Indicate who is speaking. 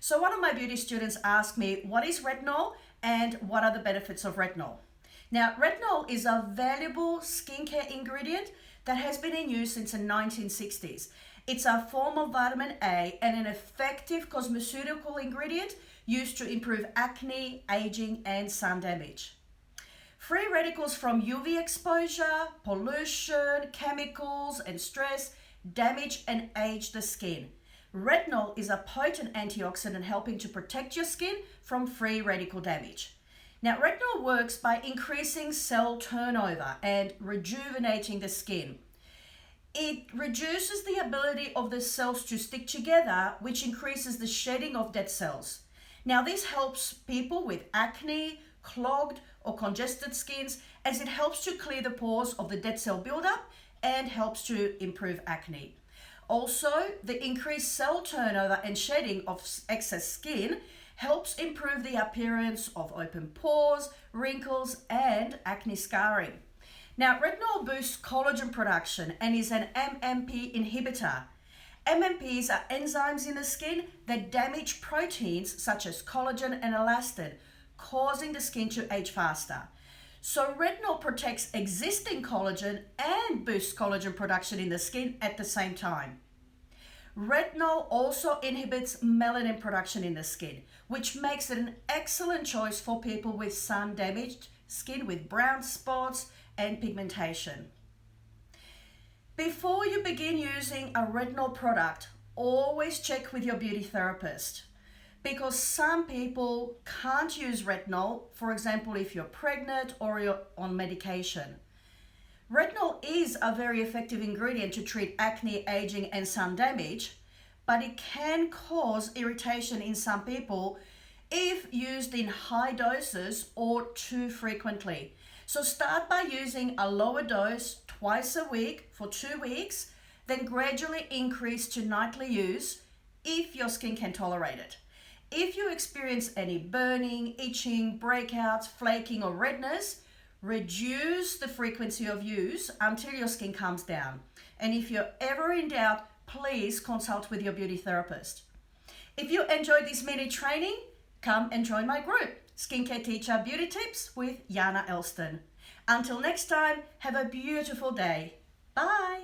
Speaker 1: So one of my beauty students asked me, what is retinol and what are the benefits of retinol? Now, retinol is a valuable skincare ingredient that has been in use since the 1960s. It's a form of vitamin A and an effective cosmeceutical ingredient used to improve acne, aging, and sun damage. Free radicals from UV exposure, pollution, chemicals, and stress damage and age the skin. Retinol is a potent antioxidant helping to protect your skin from free radical damage. Now, retinol works by increasing cell turnover and rejuvenating the skin. It reduces the ability of the cells to stick together, which increases the shedding of dead cells. Now, this helps people with acne, clogged or congested skins, as it helps to clear the pores of the dead cell buildup and helps to improve acne. Also, the increased cell turnover and shedding of excess skin helps improve the appearance of open pores, wrinkles, and acne scarring. Now, retinol boosts collagen production and is an MMP inhibitor. MMPs are enzymes in the skin that damage proteins such as collagen and elastin, causing the skin to age faster. So retinol protects existing collagen and boosts collagen production in the skin at the same time. Retinol also inhibits melanin production in the skin, which makes it an excellent choice for people with sun-damaged skin with brown spots and pigmentation. Before you begin using a retinol product, always check with your beauty therapist, because some people can't use retinol, for example, if you're pregnant or you're on medication. Retinol is a very effective ingredient to treat acne, aging, and sun damage, but it can cause irritation in some people if used in high doses or too frequently. So start by using a lower dose twice a week for 2 weeks, then gradually increase to nightly use if your skin can tolerate it. If you experience any burning, itching, breakouts, flaking, or redness, reduce the frequency of use until your skin calms down. And if you're ever in doubt, please consult with your beauty therapist. If you enjoyed this mini training, come and join my group, Skincare Teacher Beauty Tips with Janaelston. Until next time, have a beautiful day. Bye.